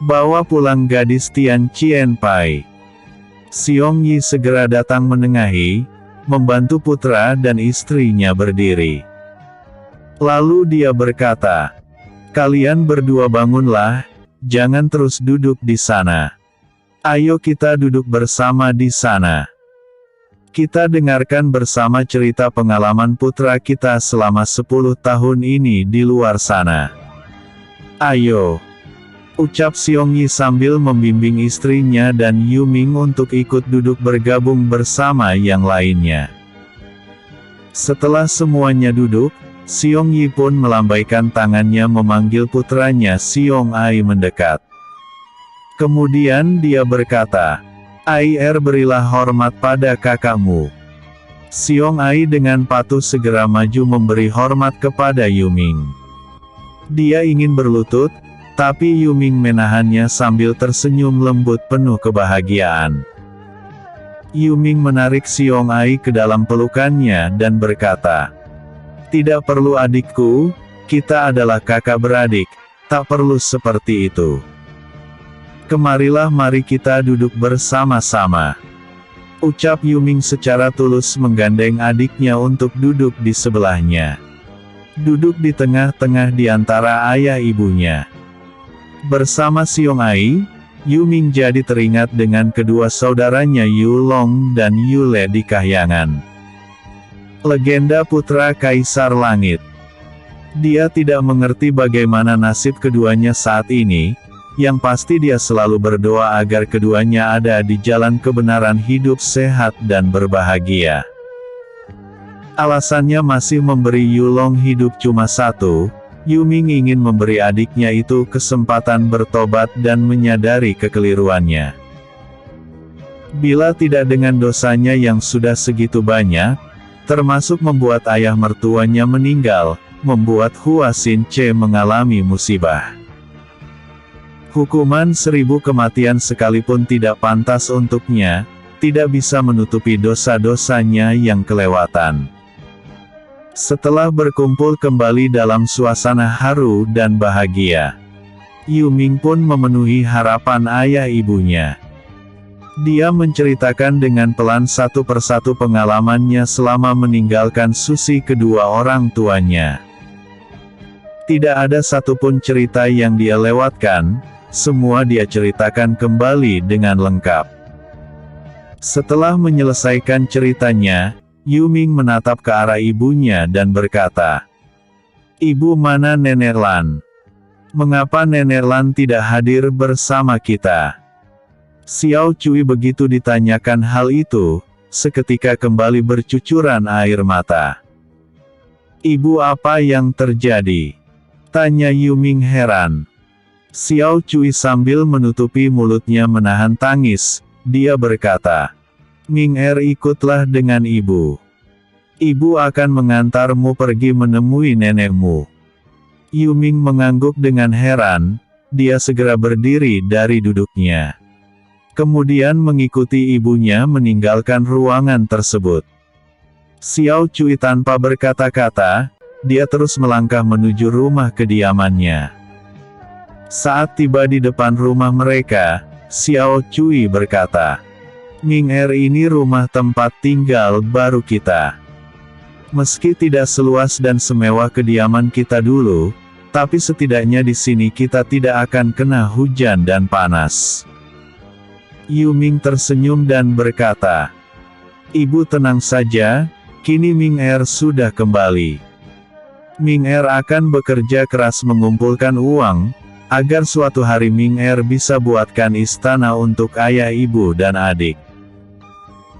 Bawa pulang gadis Tian Chien Pai. Xiong Yi segera datang menengahi, membantu putra dan istrinya berdiri. Lalu dia berkata, kalian berdua bangunlah, jangan terus duduk di sana. Ayo kita duduk bersama di sana. Kita dengarkan bersama cerita pengalaman putra kita selama 10 tahun ini di luar sana. Ayo. Ucap Xiong Yi sambil membimbing istrinya dan Yu Ming untuk ikut duduk bergabung bersama yang lainnya. Setelah semuanya duduk, Xiong Yi pun melambaikan tangannya memanggil putranya Xiong Ai mendekat. Kemudian dia berkata, Ai berilah hormat pada kakakmu. Xiong Ai dengan patuh segera maju memberi hormat kepada Yuming. Dia ingin berlutut, tapi Yuming menahannya sambil tersenyum lembut penuh kebahagiaan. Yuming menarik Xiong Ai ke dalam pelukannya dan berkata, "Tidak perlu adikku, kita adalah kakak beradik, tak perlu seperti itu. Kemarilah mari kita duduk bersama-sama." Ucap Yuming secara tulus menggandeng adiknya untuk duduk di sebelahnya. Duduk di tengah-tengah di antara ayah ibunya. Bersama Xiong Ai, Yuming jadi teringat dengan kedua saudaranya Yulong dan Yule di kahyangan. Legenda putra Kaisar Langit. Dia tidak mengerti bagaimana nasib keduanya saat ini. Yang pasti dia selalu berdoa agar keduanya ada di jalan kebenaran, hidup sehat dan berbahagia. Alasannya masih memberi Yulong hidup cuma satu, Yuming ingin memberi adiknya itu kesempatan bertobat dan menyadari kekeliruannya. Bila tidak dengan dosanya yang sudah segitu banyak, termasuk membuat ayah mertuanya meninggal, membuat Hua Xin Che mengalami musibah. Hukuman 1000 kematian sekalipun tidak pantas untuknya, tidak bisa menutupi dosa-dosanya yang kelewatan. Setelah berkumpul kembali dalam suasana haru dan bahagia, Yuming pun memenuhi harapan ayah ibunya. Dia menceritakan dengan pelan satu persatu pengalamannya selama meninggalkan Susi kedua orang tuanya. Tidak ada satupun cerita yang dia lewatkan, semua dia ceritakan kembali dengan lengkap. Setelah menyelesaikan ceritanya, Yuming menatap ke arah ibunya dan berkata, "Ibu, mana Nenek Lan? Mengapa Nenek Lan tidak hadir bersama kita?" Xiao Cui begitu ditanyakan hal itu, seketika kembali bercucuran air mata. "Ibu, apa yang terjadi?" tanya Yuming heran. Xiao Cui sambil menutupi mulutnya menahan tangis, dia berkata, "Ming ikutlah dengan ibu. Ibu akan mengantarmu pergi menemui nenekmu." Yuming mengangguk dengan heran, dia segera berdiri dari duduknya. Kemudian mengikuti ibunya meninggalkan ruangan tersebut. Xiao Cui tanpa berkata-kata, dia terus melangkah menuju rumah kediamannya. Saat tiba di depan rumah mereka, Xiao Cui berkata, "Ming ini rumah tempat tinggal baru kita. Meski tidak seluas dan semewah kediaman kita dulu, tapi setidaknya di sini kita tidak akan kena hujan dan panas." Yuming tersenyum dan berkata, "Ibu tenang saja, kini Ming sudah kembali. Ming akan bekerja keras mengumpulkan uang, agar suatu hari Ming bisa buatkan istana untuk ayah, ibu dan adik."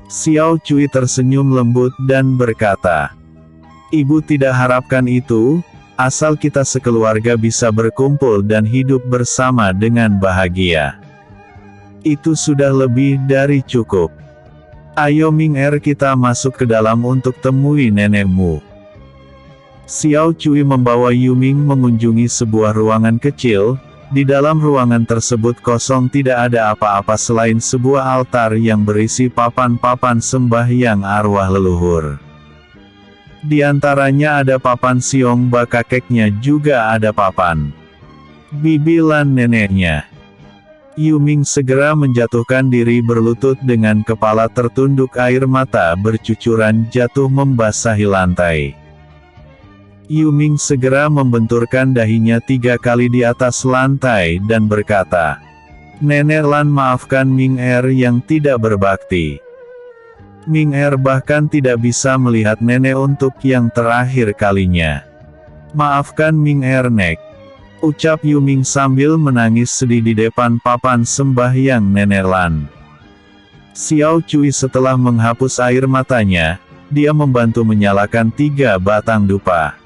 Xiao Cui tersenyum lembut dan berkata, "Ibu tidak harapkan itu, asal kita sekeluarga bisa berkumpul dan hidup bersama dengan bahagia. Itu sudah lebih dari cukup. Ayo Ming kita masuk ke dalam untuk temui nenekmu." Xiao Cui membawa Yuming mengunjungi sebuah ruangan kecil. Di dalam ruangan tersebut kosong, tidak ada apa-apa selain sebuah altar yang berisi papan-papan sembahyang arwah leluhur. Di antaranya ada papan Xiong Ba kakeknya, juga ada papan bibi lan neneknya. Yuming segera menjatuhkan diri berlutut dengan kepala tertunduk, air mata bercucuran jatuh membasahi lantai. Yuming segera membenturkan dahinya 3 kali di atas lantai dan berkata, "Nenek Lan, maafkan Ming yang tidak berbakti. Ming bahkan tidak bisa melihat nenek untuk yang terakhir kalinya. Maafkan Ming Nek," ucap Yuming sambil menangis sedih di depan papan sembahyang Nenek Lan. Xiao Cui setelah menghapus air matanya, dia membantu menyalakan 3 batang dupa.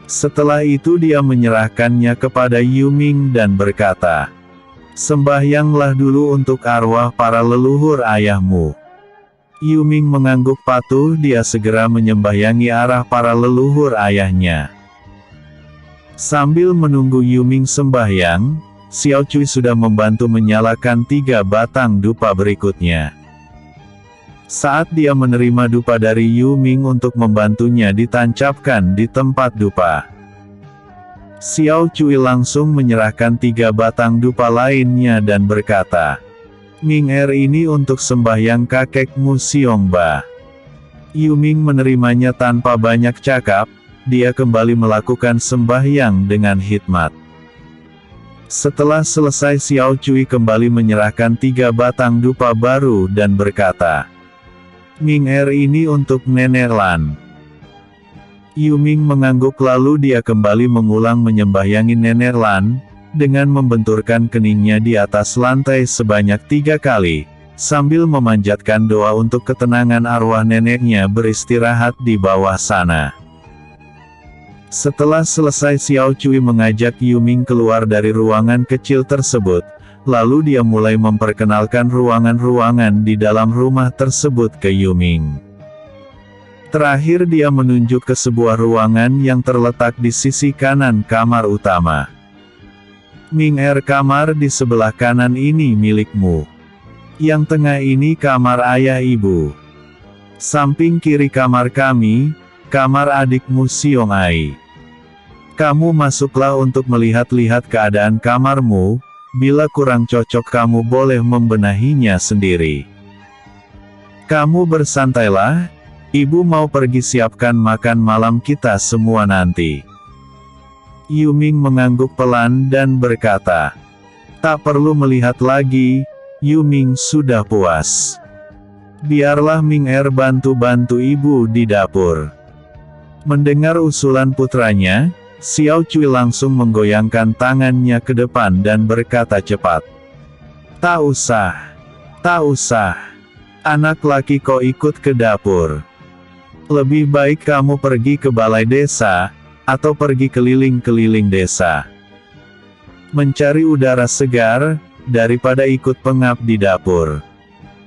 Setelah itu dia menyerahkannya kepada Yuming dan berkata, Sembahyanglah dulu untuk arwah para leluhur ayahmu. Yuming mengangguk patuh, dia segera menyembahyangi arah para leluhur ayahnya. Sambil menunggu Yuming sembahyang, Xiao Cui sudah membantu menyalakan 3 batang dupa berikutnya. Saat dia menerima dupa dari Yuming untuk membantunya ditancapkan di tempat dupa, Xiao Cui langsung menyerahkan 3 batang dupa lainnya dan berkata, "Ming Er, ini untuk sembahyang kakekmu Xiongba." Yuming menerimanya tanpa banyak cakap, dia kembali melakukan sembahyang dengan hikmat. Setelah selesai, Xiao Cui kembali menyerahkan 3 batang dupa baru dan berkata, "Ming Er, ini untuk Nenek Lan." Yuming mengangguk lalu dia kembali mengulang menyembahyangi Nenek Lan, dengan membenturkan keningnya di atas lantai sebanyak 3 kali, sambil memanjatkan doa untuk ketenangan arwah neneknya beristirahat di bawah sana. Setelah selesai, Xiao Cui mengajak Yuming keluar dari ruangan kecil tersebut, lalu dia mulai memperkenalkan ruangan-ruangan di dalam rumah tersebut ke Yuming. Terakhir dia menunjuk ke sebuah ruangan yang terletak di sisi kanan kamar utama. "Ming Er, kamar di sebelah kanan ini milikmu. Yang tengah ini kamar ayah ibu. Samping kiri kamar kami, kamar adikmu Xiong Ai. Kamu masuklah untuk melihat-lihat keadaan kamarmu, bila kurang cocok kamu boleh membenahinya sendiri. Kamu bersantailah, ibu mau pergi siapkan makan malam kita semua nanti." Yuming mengangguk pelan dan berkata, "Tak perlu melihat lagi, Yuming sudah puas. Biarlah Ming Er bantu-bantu ibu di dapur." Mendengar usulan putranya, Xiao Cui langsung menggoyangkan tangannya ke depan dan berkata cepat, Tak usah. Anak laki kau ikut ke dapur. Lebih baik kamu pergi ke balai desa, atau pergi keliling-keliling desa. Mencari udara segar, daripada ikut pengap di dapur."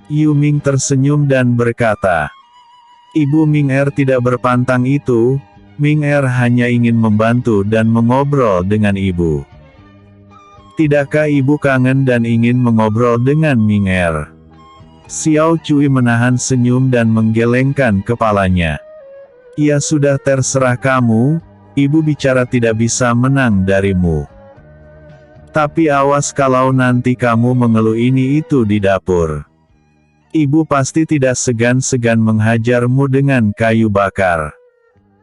Yuming tersenyum dan berkata, "Ibu Ming Er tidak berpantang itu, Ming Er hanya ingin membantu dan mengobrol dengan ibu. Tidakkah ibu kangen dan ingin mengobrol dengan Ming Er?" Xiao Cui menahan senyum dan menggelengkan kepalanya. "Ya sudah, terserah kamu, ibu bicara tidak bisa menang darimu. Tapi awas kalau nanti kamu mengeluh ini itu di dapur. Ibu pasti tidak segan-segan menghajarmu dengan kayu bakar."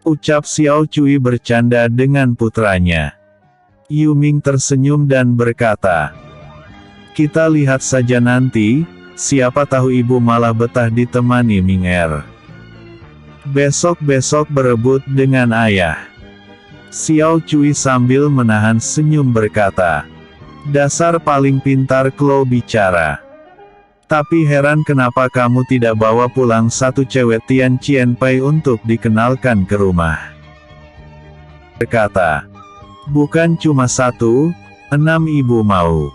Ucap Xiao Cui bercanda dengan putranya. Yuming tersenyum dan berkata, "Kita lihat saja nanti, siapa tahu ibu malah betah ditemani Ming Er. Besok-besok berebut dengan ayah." Xiao Cui sambil menahan senyum berkata, "Dasar paling pintar klo bicara. Tapi heran kenapa kamu tidak bawa pulang satu cewek Tian Chien Pai untuk dikenalkan ke rumah." Berkata, "Bukan cuma 1, 6 ibu mau."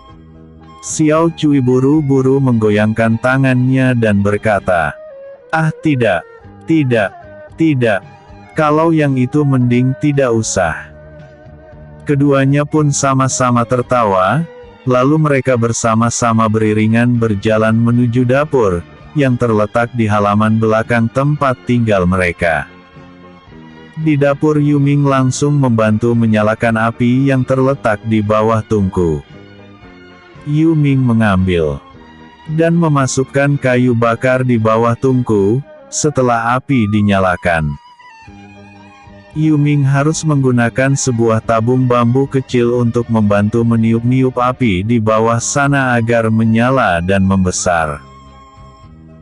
Xiao Cui buru-buru menggoyangkan tangannya dan berkata, "Ah tidak. Kalau yang itu mending tidak usah." Keduanya pun sama-sama tertawa, lalu mereka bersama-sama beriringan berjalan menuju dapur, yang terletak di halaman belakang tempat tinggal mereka. Di dapur Yuming langsung membantu menyalakan api yang terletak di bawah tungku. Yuming mengambil dan memasukkan kayu bakar di bawah tungku, setelah api dinyalakan. Yuming harus menggunakan sebuah tabung bambu kecil untuk membantu meniup-niup api di bawah sana agar menyala dan membesar.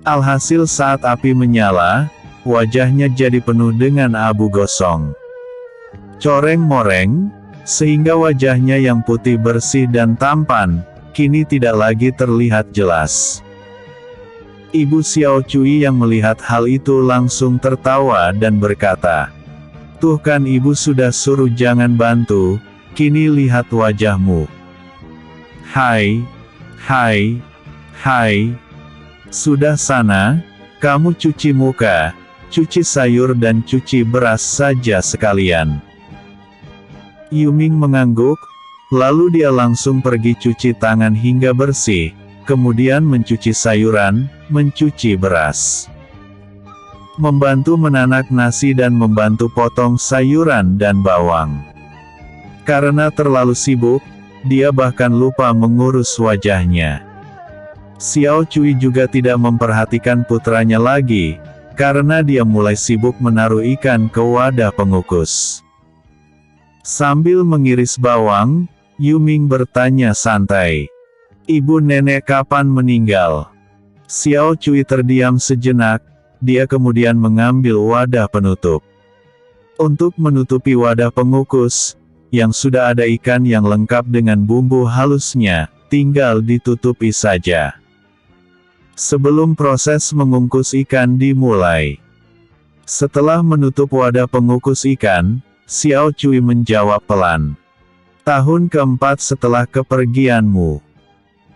Alhasil saat api menyala, wajahnya jadi penuh dengan abu gosong. Coreng-moreng, sehingga wajahnya yang putih bersih dan tampan, kini tidak lagi terlihat jelas. Ibu Xiao Cui yang melihat hal itu langsung tertawa dan berkata, "Tuh kan ibu sudah suruh jangan bantu, kini lihat wajahmu. Hai, Hai, sudah sana, kamu cuci muka, cuci sayur dan cuci beras saja sekalian. Yuming mengangguk, lalu dia langsung pergi cuci tangan hingga bersih, kemudian mencuci sayuran, mencuci beras, membantu menanak nasi dan membantu potong sayuran dan bawang. Karena terlalu sibuk, dia bahkan lupa mengurus wajahnya. Xiao Cui juga tidak memperhatikan putranya lagi, karena dia mulai sibuk menaruh ikan ke wadah pengukus. Sambil mengiris bawang, Yuming bertanya santai, "Ibu nenek kapan meninggal?" Xiao Cui terdiam sejenak, dia kemudian mengambil wadah penutup. Untuk menutupi wadah pengukus, yang sudah ada ikan yang lengkap dengan bumbu halusnya, tinggal ditutupi saja. Sebelum proses mengukus ikan dimulai. Setelah menutup wadah pengukus ikan, Xiao Cui menjawab pelan. "Tahun keempat setelah kepergianmu."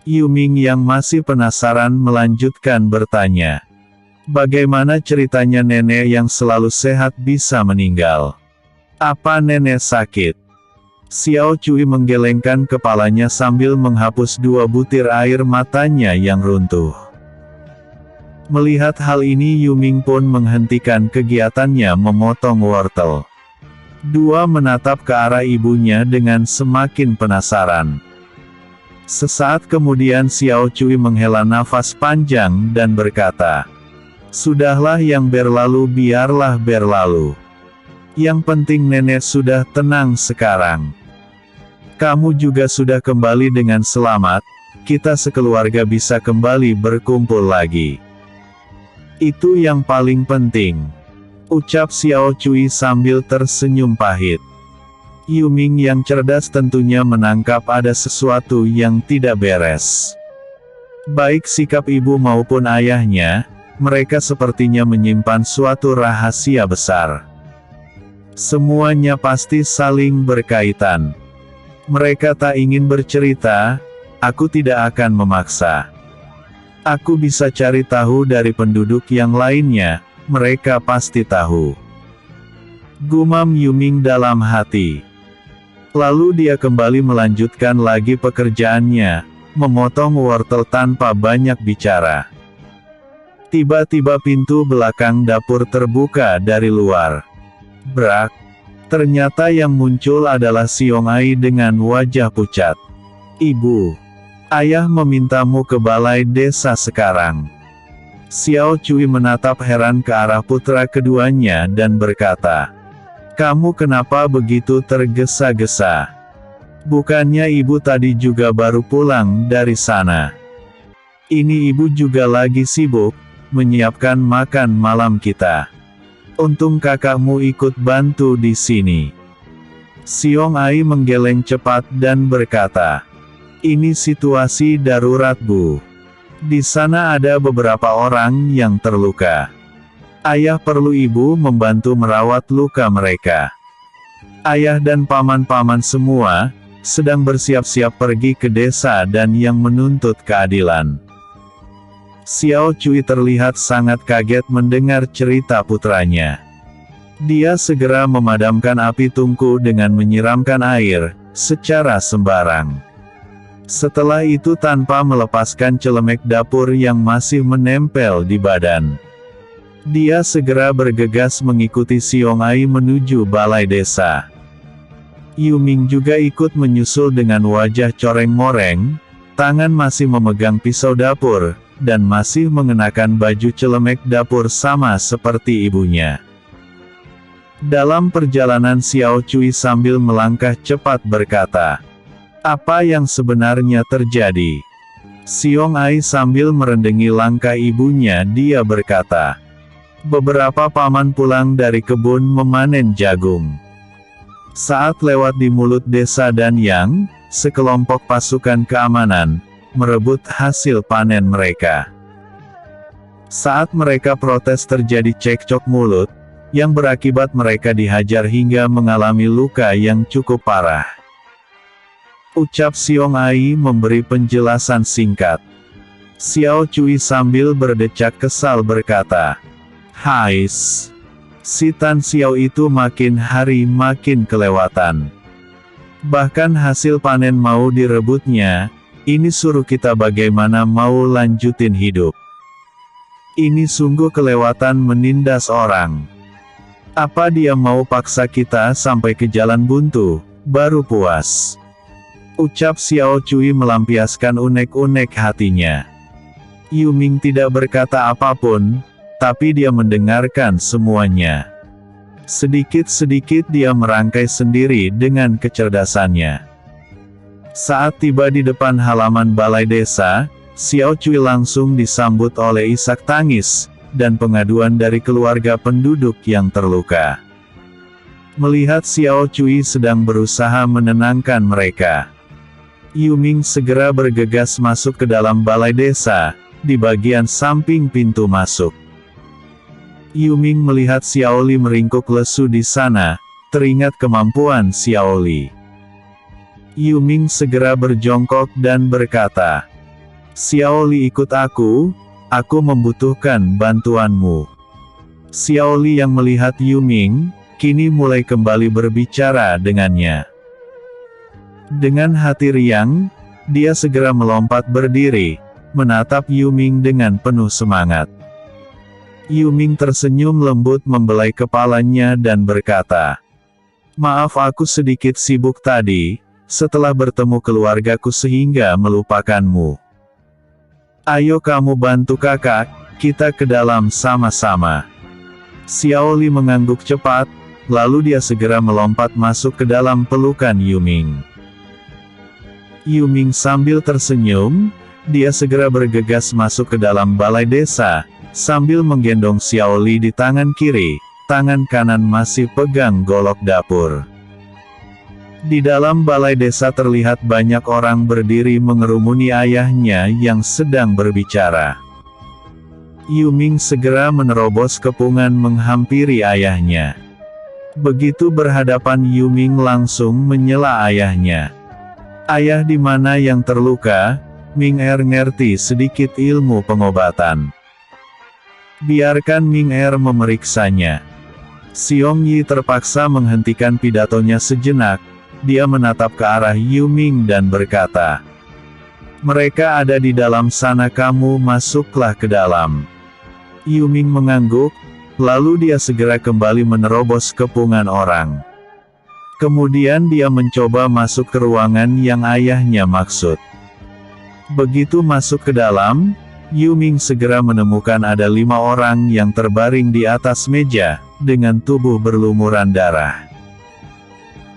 Yuming yang masih penasaran melanjutkan bertanya. "Bagaimana ceritanya nenek yang selalu sehat bisa meninggal? Apa nenek sakit?" Xiao Cui menggelengkan kepalanya sambil menghapus 2 butir air matanya yang runtuh. Melihat hal ini Yuming pun menghentikan kegiatannya memotong wortel. Dua menatap ke arah ibunya dengan semakin penasaran. Sesaat kemudian Xiao Cui menghela nafas panjang dan berkata, "Sudahlah, yang berlalu biarlah berlalu. Yang penting nenek sudah tenang sekarang. Kamu juga sudah kembali dengan selamat, kita sekeluarga bisa kembali berkumpul lagi. Itu yang paling penting," ucap Xiao Cui sambil tersenyum pahit. Yuming yang cerdas tentunya menangkap ada sesuatu yang tidak beres. Baik sikap ibu maupun ayahnya, mereka sepertinya menyimpan suatu rahasia besar. Semuanya pasti saling berkaitan. Mereka tak ingin bercerita, aku tidak akan memaksa. Aku bisa cari tahu dari penduduk yang lainnya, mereka pasti tahu. Gumam Yuming dalam hati. Lalu dia kembali melanjutkan lagi pekerjaannya, memotong wortel tanpa banyak bicara. Tiba-tiba pintu belakang dapur terbuka dari luar. Brak! Ternyata yang muncul adalah Xiong Ai dengan wajah pucat. "Ibu, ayah memintamu ke balai desa sekarang." Xiao Cui menatap heran ke arah putra keduanya dan berkata, "Kamu kenapa begitu tergesa-gesa? Bukannya ibu tadi juga baru pulang dari sana? Ini ibu juga lagi sibuk, menyiapkan makan malam kita. Untung kakakmu ikut bantu di sini." Xiong Ai menggeleng cepat dan berkata, "Ini situasi darurat, Bu. Di sana ada beberapa orang yang terluka. Ayah perlu ibu membantu merawat luka mereka. Ayah dan paman-paman semua sedang bersiap-siap pergi ke desa dan yang menuntut keadilan." Xiao Cui terlihat sangat kaget mendengar cerita putranya. Dia segera memadamkan api tungku dengan menyiramkan air, secara sembarang. Setelah itu tanpa melepaskan celemek dapur yang masih menempel di badan, dia segera bergegas mengikuti Xiong Ai menuju balai desa. Yuming juga ikut menyusul dengan wajah coreng-moreng, tangan masih memegang pisau dapur, dan masih mengenakan baju celemek dapur sama seperti ibunya. Dalam perjalanan Xiao Cui sambil melangkah cepat berkata, "Apa yang sebenarnya terjadi?" Xiong Ai sambil merendengi langkah ibunya dia berkata, "Beberapa paman pulang dari kebun memanen jagung. Saat lewat di mulut desa Danyang, sekelompok pasukan keamanan merebut hasil panen mereka. Saat mereka protes terjadi cekcok mulut, yang berakibat mereka dihajar hingga mengalami luka yang cukup parah. Ucap Xiong Ai memberi penjelasan singkat. Xiao Cui sambil berdecak kesal berkata, "Hais, si Tan Xiao itu makin hari makin kelewatan. Bahkan hasil panen mau direbutnya, ini suruh kita bagaimana mau lanjutin hidup. Ini sungguh kelewatan menindas orang. Apa dia mau paksa kita sampai ke jalan buntu, baru puas?" Ucap Xiao Cui melampiaskan unek-unek hatinya. Yu Ming tidak berkata apapun, tapi dia mendengarkan semuanya. Sedikit-sedikit dia merangkai sendiri dengan kecerdasannya. Saat tiba di depan halaman balai desa, Xiao Cui langsung disambut oleh isak tangis, dan pengaduan dari keluarga penduduk yang terluka. Melihat Xiao Cui sedang berusaha menenangkan mereka, Yu Ming segera bergegas masuk ke dalam balai desa, di bagian samping pintu masuk. Yu Ming melihat Xiao Li meringkuk lesu di sana, teringat kemampuan Xiao Li. Yu Ming segera berjongkok dan berkata, "Xiao Li ikut aku membutuhkan bantuanmu." Xiao Li yang melihat Yu Ming, kini mulai kembali berbicara dengannya. Dengan hati riang, dia segera melompat berdiri, menatap Yu Ming dengan penuh semangat. Yu Ming tersenyum lembut membelai kepalanya dan berkata, "Maaf aku sedikit sibuk tadi, setelah bertemu keluargaku sehingga melupakanmu. Ayo kamu bantu kakak, kita ke dalam sama-sama." Xiao Li mengangguk cepat, lalu dia segera melompat masuk ke dalam pelukan Yu Ming. Yu Ming sambil tersenyum, dia segera bergegas masuk ke dalam balai desa, sambil menggendong Xiao Li di tangan kiri, tangan kanan masih pegang golok dapur. Di dalam balai desa terlihat banyak orang berdiri mengerumuni ayahnya yang sedang berbicara. Yu Ming segera menerobos kepungan menghampiri ayahnya. Begitu berhadapan, Yu Ming langsung menyela ayahnya. "Ayah, di mana yang terluka? Ming Er ngerti sedikit ilmu pengobatan. Biarkan Ming Er memeriksanya." Xiong Yi terpaksa menghentikan pidatonya sejenak, dia menatap ke arah Yu Ming dan berkata, "Mereka ada di dalam sana, kamu masuklah ke dalam." Yu Ming mengangguk, lalu dia segera kembali menerobos kepungan orang. Kemudian dia mencoba masuk ke ruangan yang ayahnya maksud. Begitu masuk ke dalam, Yu Ming segera menemukan ada 5 orang yang terbaring di atas meja, dengan tubuh berlumuran darah.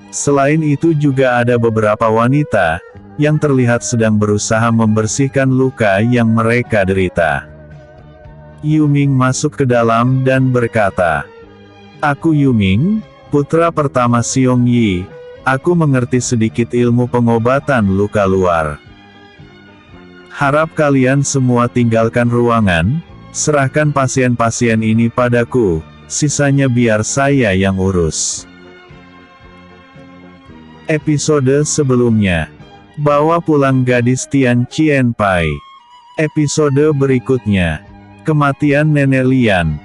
Selain itu juga ada beberapa wanita, yang terlihat sedang berusaha membersihkan luka yang mereka derita. Yu Ming masuk ke dalam dan berkata, "Aku Yu Ming, putra pertama Xiong Yi, aku mengerti sedikit ilmu pengobatan luka luar. Harap kalian semua tinggalkan ruangan, serahkan pasien-pasien ini padaku, sisanya biar saya yang urus." Episode sebelumnya, bawa pulang gadis Tian Chien Pai. Episode berikutnya, kematian Nenek Lian.